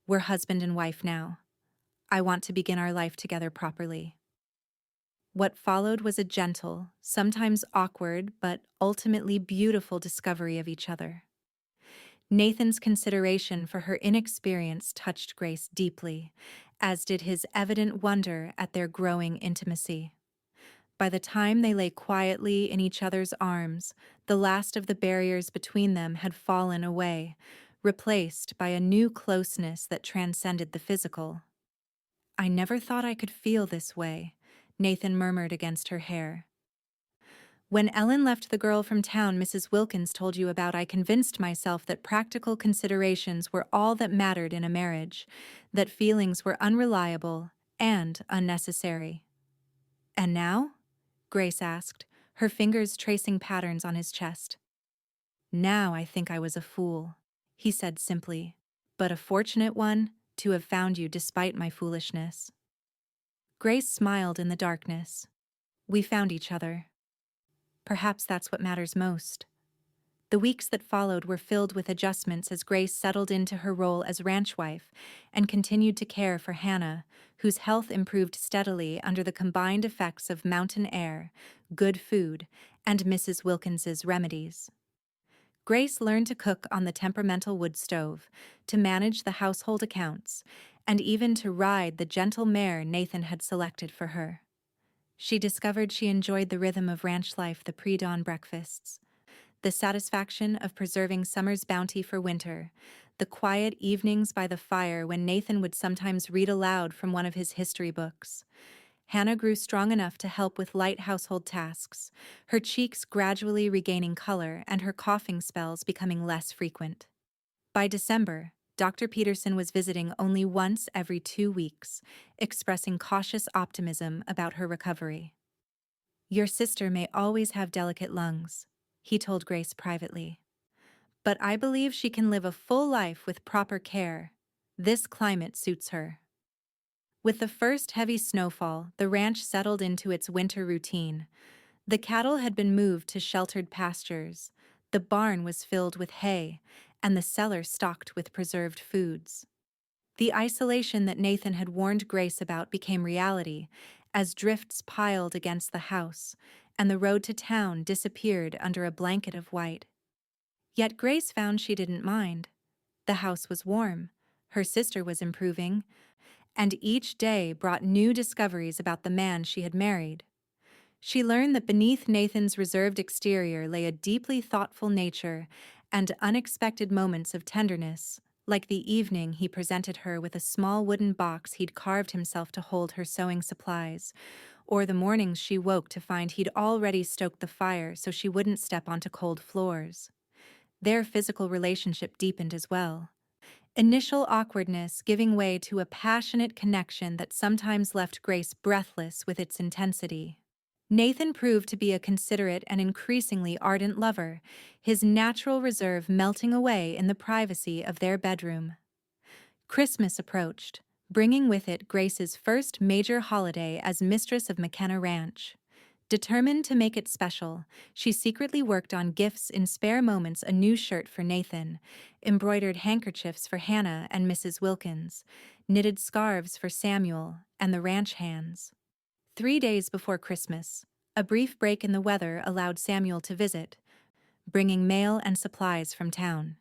we're husband and wife now. I want to begin our life together properly." What followed was a gentle, sometimes awkward, but ultimately beautiful discovery of each other. Nathan's consideration for her inexperience touched Grace deeply, as did his evident wonder at their growing intimacy. By the time they lay quietly in each other's arms, the last of the barriers between them had fallen away, replaced by a new closeness that transcended the physical. "I never thought I could feel this way," Nathan murmured against her hair. "When Ellen left the girl from town Mrs. Wilkins told you about, I convinced myself that practical considerations were all that mattered in a marriage, that feelings were unreliable and unnecessary." "And now?" Grace asked, her fingers tracing patterns on his chest. "Now I think I was a fool," he said simply, "but a fortunate one to have found you despite my foolishness." Grace smiled in the darkness. "We found each other. Perhaps that's what matters most." The weeks that followed were filled with adjustments as Grace settled into her role as ranch wife and continued to care for Hannah, whose health improved steadily under the combined effects of mountain air, good food, and Mrs. Wilkins's remedies. Grace learned to cook on the temperamental wood stove, to manage the household accounts, and even to ride the gentle mare Nathan had selected for her. She discovered she enjoyed the rhythm of ranch life, the pre-dawn breakfasts, the satisfaction of preserving summer's bounty for winter, the quiet evenings by the fire when Nathan would sometimes read aloud from one of his history books. Hannah grew strong enough to help with light household tasks, her cheeks gradually regaining color and her coughing spells becoming less frequent. By December, Dr. Peterson was visiting only once every 2 weeks, expressing cautious optimism about her recovery. "Your sister may always have delicate lungs," he told Grace privately, "but I believe she can live a full life with proper care. This climate suits her." With the first heavy snowfall, the ranch settled into its winter routine. The cattle had been moved to sheltered pastures, the barn was filled with hay, and the cellar stocked with preserved foods. The isolation that Nathan had warned Grace about became reality as drifts piled against the house, and the road to town disappeared under a blanket of white. Yet Grace found she didn't mind. The house was warm, her sister was improving, and each day brought new discoveries about the man she had married. She learned that beneath Nathan's reserved exterior lay a deeply thoughtful nature and unexpected moments of tenderness, like the evening he presented her with a small wooden box he'd carved himself to hold her sewing supplies, or the mornings she woke to find he'd already stoked the fire so she wouldn't step onto cold floors. Their physical relationship deepened as well. Initial awkwardness giving way to a passionate connection that sometimes left Grace breathless with its intensity. Nathan proved to be a considerate and increasingly ardent lover, his natural reserve melting away in the privacy of their bedroom. Christmas approached, bringing with it Grace's first major holiday as mistress of McKenna Ranch. Determined to make it special, she secretly worked on gifts in spare moments: a new shirt for Nathan, embroidered handkerchiefs for Hannah and Mrs. Wilkins, knitted scarves for Samuel and the ranch hands. 3 days before Christmas, a brief break in the weather allowed Samuel to visit, bringing mail and supplies from town.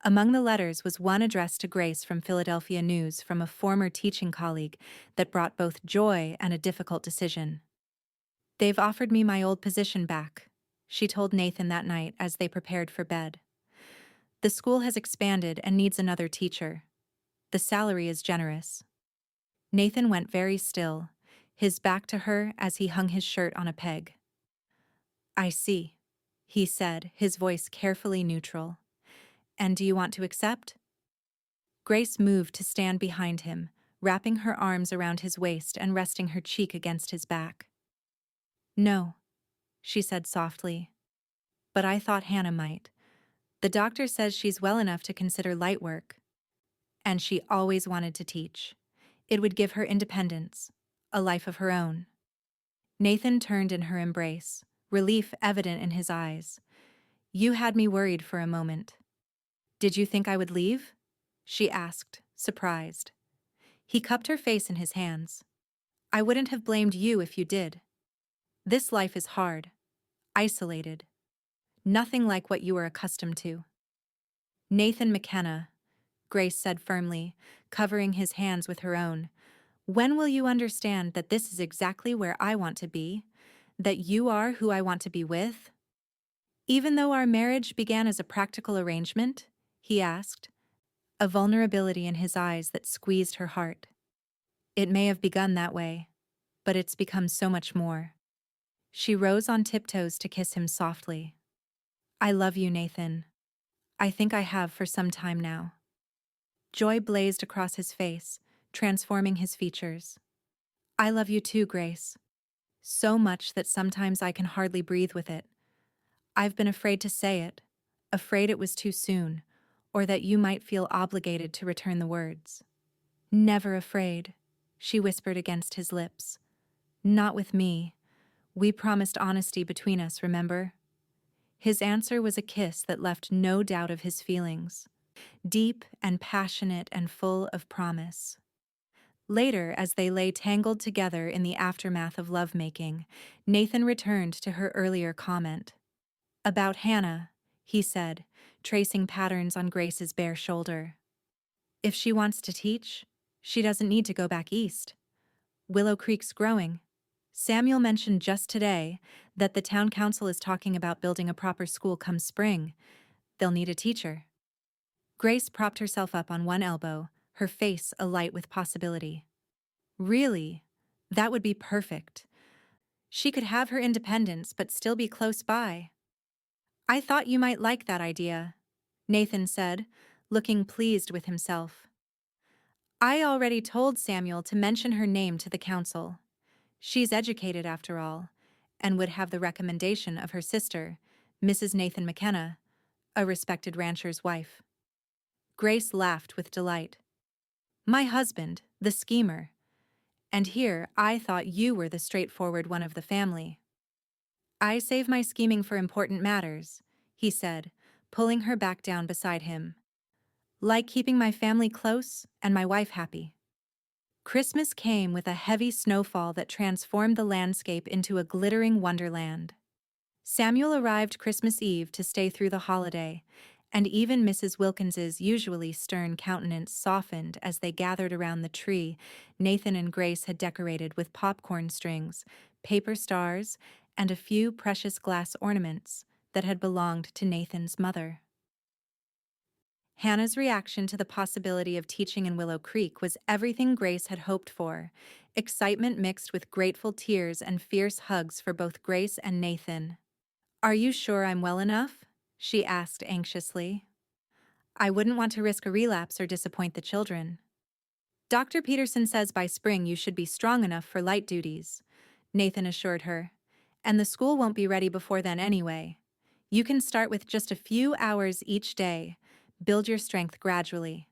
Among the letters was one addressed to Grace from Philadelphia News from a former teaching colleague that brought both joy and a difficult decision. "They've offered me my old position back," she told Nathan that night as they prepared for bed. "The school has expanded and needs another teacher. The salary is generous." Nathan went very still, his back to her as he hung his shirt on a peg. "I see," he said, his voice carefully neutral. "And do you want to accept?" Grace moved to stand behind him, wrapping her arms around his waist and resting her cheek against his back. "No," she said softly. "But I thought Hannah might. The doctor says she's well enough to consider light work. And she always wanted to teach. It would give her independence, a life of her own." Nathan turned in her embrace, relief evident in his eyes. "You had me worried for a moment." "Did you think I would leave?" she asked, surprised. He cupped her face in his hands. "I wouldn't have blamed you if you did. This life is hard, isolated, nothing like what you are accustomed to." "Nathan McKenna," Grace said firmly, covering his hands with her own, "when will you understand that this is exactly where I want to be? That you are who I want to be with?" "Even though our marriage began as a practical arrangement?" he asked, a vulnerability in his eyes that squeezed her heart. "It may have begun that way, but it's become so much more." She rose on tiptoes to kiss him softly. "I love you, Nathan. I think I have for some time now." Joy blazed across his face, transforming his features. "I love you too, Grace. So much that sometimes I can hardly breathe with it. I've been afraid to say it, afraid it was too soon, or that you might feel obligated to return the words." "Never afraid," she whispered against his lips. "Not with me. We promised honesty between us, remember?" His answer was a kiss that left no doubt of his feelings, deep and passionate and full of promise. Later, as they lay tangled together in the aftermath of lovemaking, Nathan returned to her earlier comment. "About Hannah," he said, tracing patterns on Grace's bare shoulder. "If she wants to teach, she doesn't need to go back east. Willow Creek's growing. Samuel mentioned just today that the town council is talking about building a proper school come spring. They'll need a teacher." Grace propped herself up on one elbow, her face alight with possibility. "Really? That would be perfect. She could have her independence but still be close by." "I thought you might like that idea," Nathan said, looking pleased with himself. "I already told Samuel to mention her name to the council. She's educated after all, and would have the recommendation of her sister, Mrs. Nathan McKenna, a respected rancher's wife." Grace laughed with delight. "My husband, the schemer. And here I thought you were the straightforward one of the family." "I save my scheming for important matters," he said, pulling her back down beside him. "Like keeping my family close and my wife happy." Christmas came with a heavy snowfall that transformed the landscape into a glittering wonderland. Samuel arrived Christmas Eve to stay through the holiday, and even Mrs. Wilkins's usually stern countenance softened as they gathered around the tree Nathan and Grace had decorated with popcorn strings, paper stars, and a few precious glass ornaments that had belonged to Nathan's mother. Hannah's reaction to the possibility of teaching in Willow Creek was everything Grace had hoped for, excitement mixed with grateful tears and fierce hugs for both Grace and Nathan. "Are you sure I'm well enough?" she asked anxiously. "I wouldn't want to risk a relapse or disappoint the children." "Dr. Peterson says by spring you should be strong enough for light duties," Nathan assured her. And the school won't be ready before then anyway. You can start with just a few hours each day. Build your strength gradually.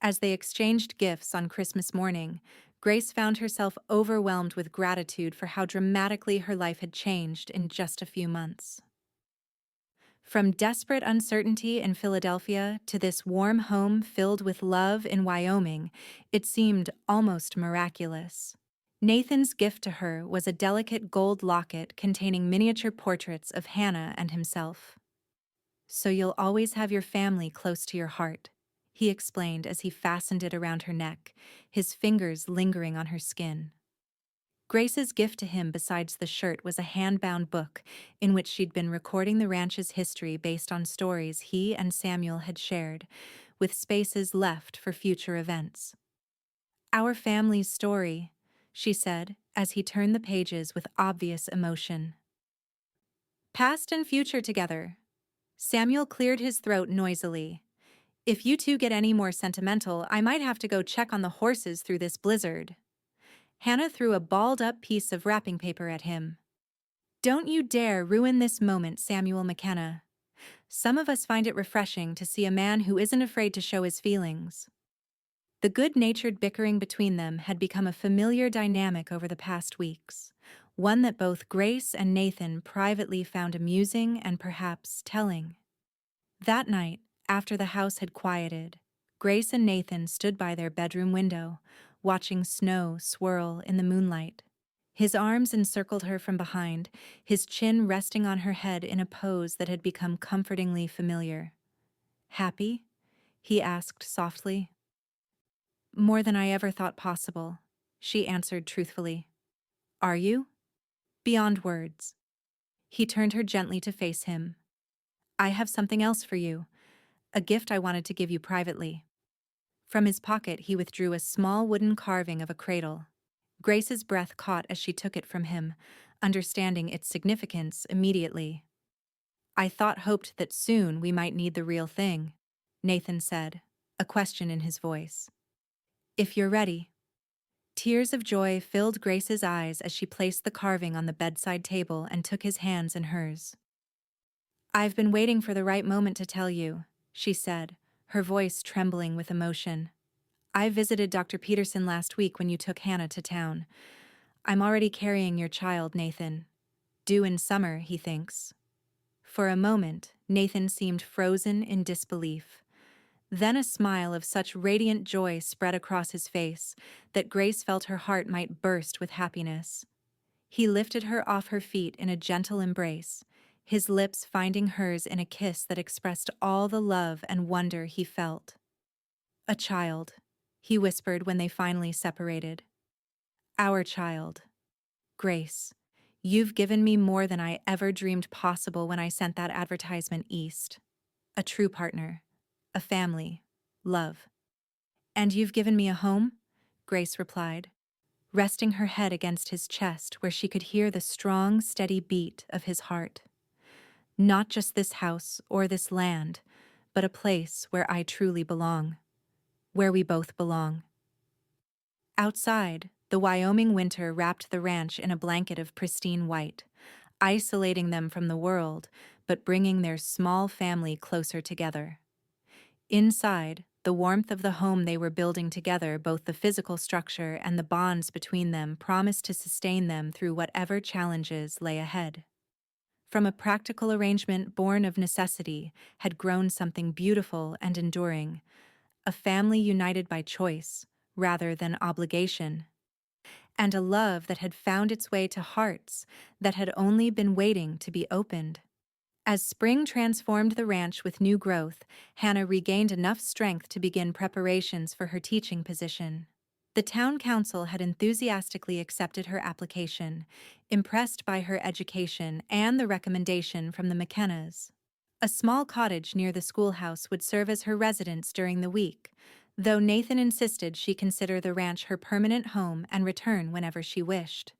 As they exchanged gifts on Christmas morning, Grace found herself overwhelmed with gratitude for how dramatically her life had changed in just a few months. From desperate uncertainty in Philadelphia to this warm home filled with love in Wyoming, it seemed almost miraculous. Nathan's gift to her was a delicate gold locket containing miniature portraits of Hannah and himself. "So you'll always have your family close to your heart," he explained as he fastened it around her neck, his fingers lingering on her skin. Grace's gift to him besides the shirt was a hand-bound book in which she'd been recording the ranch's history based on stories he and Samuel had shared, with spaces left for future events. "Our family's story," she said, as he turned the pages with obvious emotion. "Past and future together." Samuel cleared his throat noisily. "If you two get any more sentimental, I might have to go check on the horses through this blizzard." Hannah threw a balled-up piece of wrapping paper at him. "Don't you dare ruin this moment, Samuel McKenna. Some of us find it refreshing to see a man who isn't afraid to show his feelings." The good-natured bickering between them had become a familiar dynamic over the past weeks, one that both Grace and Nathan privately found amusing and perhaps telling. That night, after the house had quieted, Grace and Nathan stood by their bedroom window, watching snow swirl in the moonlight. His arms encircled her from behind, his chin resting on her head in a pose that had become comfortingly familiar. "Happy?" he asked softly. "More than I ever thought possible," she answered truthfully. "Are you?" "Beyond words." He turned her gently to face him. "I have something else for you, a gift I wanted to give you privately." From his pocket he withdrew a small wooden carving of a cradle. Grace's breath caught as she took it from him, understanding its significance immediately. Hoped that soon we might need the real thing," Nathan said, a question in his voice. "If you're ready." Tears of joy filled Grace's eyes as she placed the carving on the bedside table and took his hands in hers. "I've been waiting for the right moment to tell you," she said, her voice trembling with emotion. "I visited Dr. Peterson last week when you took Hannah to town. I'm already carrying your child, Nathan. Due in summer, he thinks." For a moment, Nathan seemed frozen in disbelief. Then a smile of such radiant joy spread across his face that Grace felt her heart might burst with happiness. He lifted her off her feet in a gentle embrace, his lips finding hers in a kiss that expressed all the love and wonder he felt. "A child," he whispered when they finally separated. "Our child. Grace, you've given me more than I ever dreamed possible when I sent that advertisement east. A true partner, a family, love." "And you've given me a home?" Grace replied, resting her head against his chest where she could hear the strong, steady beat of his heart. "Not just this house or this land, but a place where I truly belong. Where we both belong." Outside, the Wyoming winter wrapped the ranch in a blanket of pristine white, isolating them from the world, but bringing their small family closer together. Inside, the warmth of the home they were building together, both the physical structure and the bonds between them, promised to sustain them through whatever challenges lay ahead. From a practical arrangement born of necessity had grown something beautiful and enduring, a family united by choice rather than obligation, and a love that had found its way to hearts that had only been waiting to be opened. As spring transformed the ranch with new growth, Hannah regained enough strength to begin preparations for her teaching position. The town council had enthusiastically accepted her application, impressed by her education and the recommendation from the McKennas. A small cottage near the schoolhouse would serve as her residence during the week, though Nathan insisted she consider the ranch her permanent home and return whenever she wished.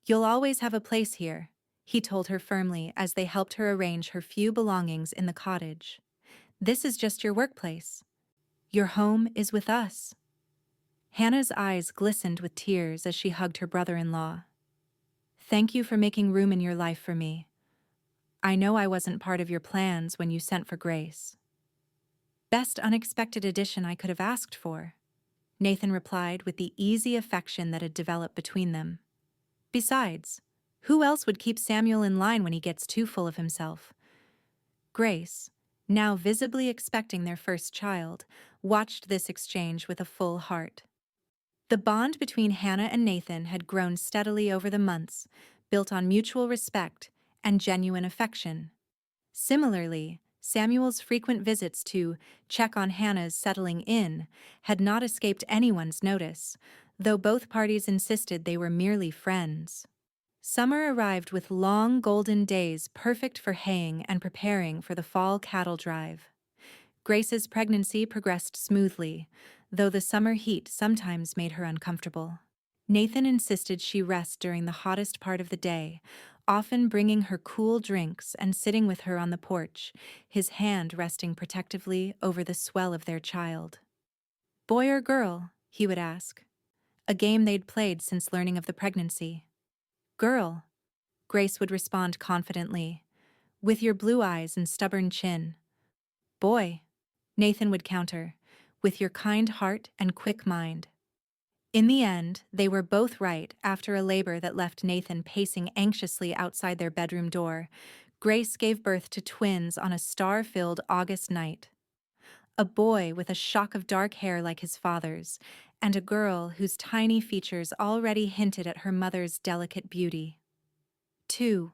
"You'll always have a place here," he told her firmly as they helped her arrange her few belongings in the cottage. "This is just your workplace. Your home is with us." Hannah's eyes glistened with tears as she hugged her brother-in-law. Thank you for making room in your life for me. I know I wasn't part of your plans when you sent for Grace. Best unexpected addition I could have asked for, Nathan replied with the easy affection that had developed between them. Besides, who else would keep Samuel in line when he gets too full of himself? Grace, now visibly expecting their first child, watched this exchange with a full heart. The bond between Hannah and Nathan had grown steadily over the months, built on mutual respect and genuine affection. Similarly, Samuel's frequent visits to check on Hannah's settling in had not escaped anyone's notice, though both parties insisted they were merely friends. Summer arrived with long golden days perfect for haying and preparing for the fall cattle drive. Grace's pregnancy progressed smoothly, though the summer heat sometimes made her uncomfortable. Nathan insisted she rest during the hottest part of the day, often bringing her cool drinks and sitting with her on the porch, his hand resting protectively over the swell of their child. Boy or girl? He would ask. A game they'd played since learning of the pregnancy. Girl, Grace would respond confidently, with your blue eyes and stubborn chin. Boy, Nathan would counter, with your kind heart and quick mind. In the end, they were both right after a labor that left Nathan pacing anxiously outside their bedroom door. Grace gave birth to twins on a star-filled August night. A boy with a shock of dark hair like his father's, and a girl whose tiny features already hinted at her mother's delicate beauty. 2.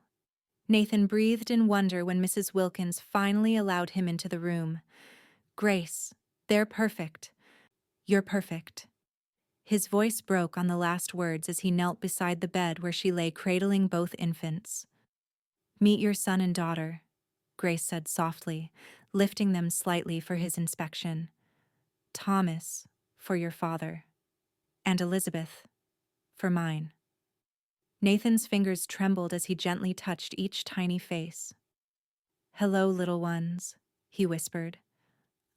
Nathan breathed in wonder when Mrs. Wilkins finally allowed him into the room. Grace, they're perfect. You're perfect. His voice broke on the last words as he knelt beside the bed where she lay cradling both infants. Meet your son and daughter, Grace said softly, lifting them slightly for his inspection. Thomas, for your father, and Elizabeth, for mine. Nathan's fingers trembled as he gently touched each tiny face. Hello, little ones, he whispered.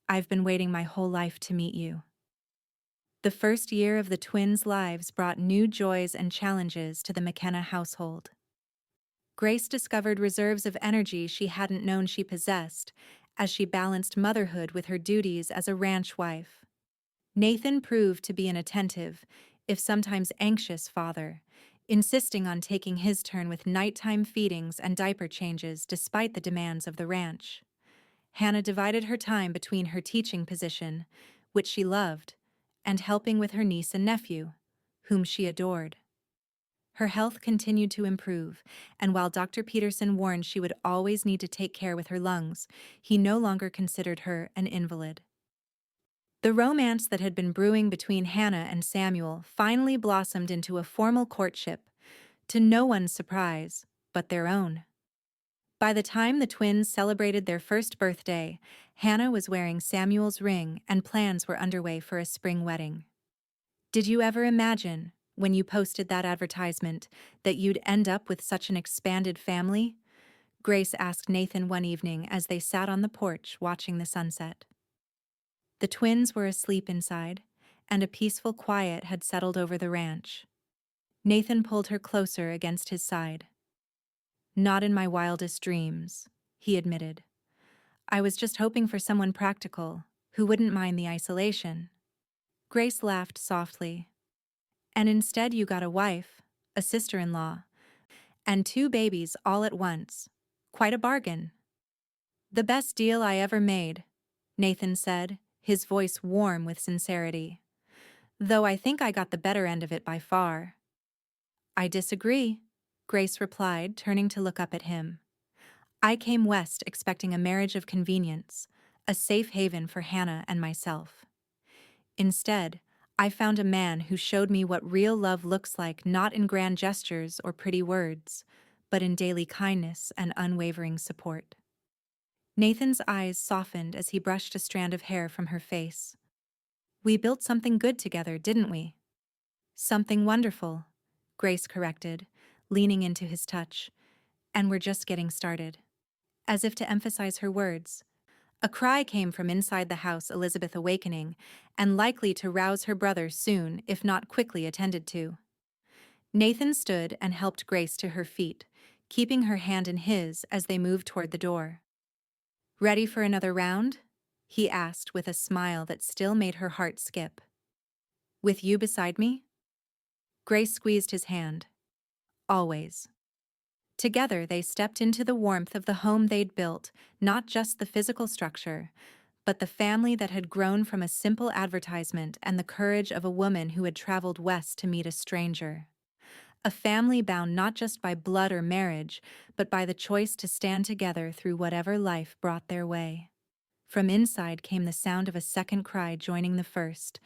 I've been waiting my whole life to meet you. The first year of the twins' lives brought new joys and challenges to the McKenna household. Grace discovered reserves of energy she hadn't known she possessed as she balanced motherhood with her duties as a ranch wife. Nathan proved to be an attentive, if sometimes anxious, father, insisting on taking his turn with nighttime feedings and diaper changes despite the demands of the ranch. Hannah divided her time between her teaching position, which she loved, and helping with her niece and nephew, whom she adored. Her health continued to improve, and while Dr. Peterson warned she would always need to take care with her lungs, he no longer considered her an invalid. The romance that had been brewing between Hannah and Samuel finally blossomed into a formal courtship, to no one's surprise but their own. By the time the twins celebrated their first birthday, Hannah was wearing Samuel's ring and plans were underway for a spring wedding. Did you ever imagine, when you posted that advertisement, that you'd end up with such an expanded family? Grace asked Nathan one evening as they sat on the porch watching the sunset. The twins were asleep inside, and a peaceful quiet had settled over the ranch. Nathan pulled her closer against his side. Not in my wildest dreams, he admitted. I was just hoping for someone practical, who wouldn't mind the isolation. Grace laughed softly. And instead you got a wife, a sister-in-law, and 2 babies all at once. Quite a bargain. The best deal I ever made, Nathan said, his voice warm with sincerity. Though I think I got the better end of it by far. I disagree, Grace replied, turning to look up at him. I came west expecting a marriage of convenience, a safe haven for Hannah and myself. Instead, I found a man who showed me what real love looks like, not in grand gestures or pretty words, but in daily kindness and unwavering support. Nathan's eyes softened as he brushed a strand of hair from her face. We built something good together, didn't we? Something wonderful, Grace corrected, leaning into his touch. And we're just getting started. As if to emphasize her words, a cry came from inside the house, Elizabeth awakening, and likely to rouse her brother soon, if not quickly attended to. Nathan stood and helped Grace to her feet, keeping her hand in his as they moved toward the door. "Ready for another round?" he asked with a smile that still made her heart skip. "With you beside me?" Grace squeezed his hand. "Always." Together they stepped into the warmth of the home they'd built, not just the physical structure, but the family that had grown from a simple advertisement and the courage of a woman who had traveled west to meet a stranger. A family bound not just by blood or marriage, but by the choice to stand together through whatever life brought their way. From inside came the sound of a second cry joining the first,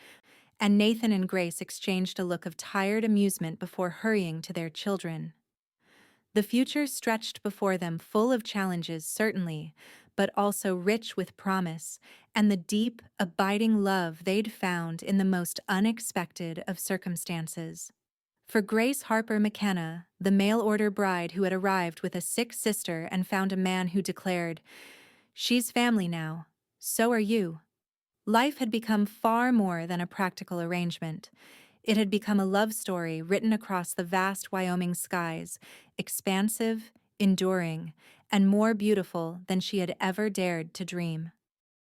and Nathan and Grace exchanged a look of tired amusement before hurrying to their children. The future stretched before them, full of challenges, certainly, but also rich with promise and the deep, abiding love they'd found in the most unexpected of circumstances. For Grace Harper McKenna, the mail-order bride who had arrived with a sick sister and found a man who declared, "She's family now. So are you." Life had become far more than a practical arrangement. It had become a love story written across the vast Wyoming skies, expansive, enduring, and more beautiful than she had ever dared to dream.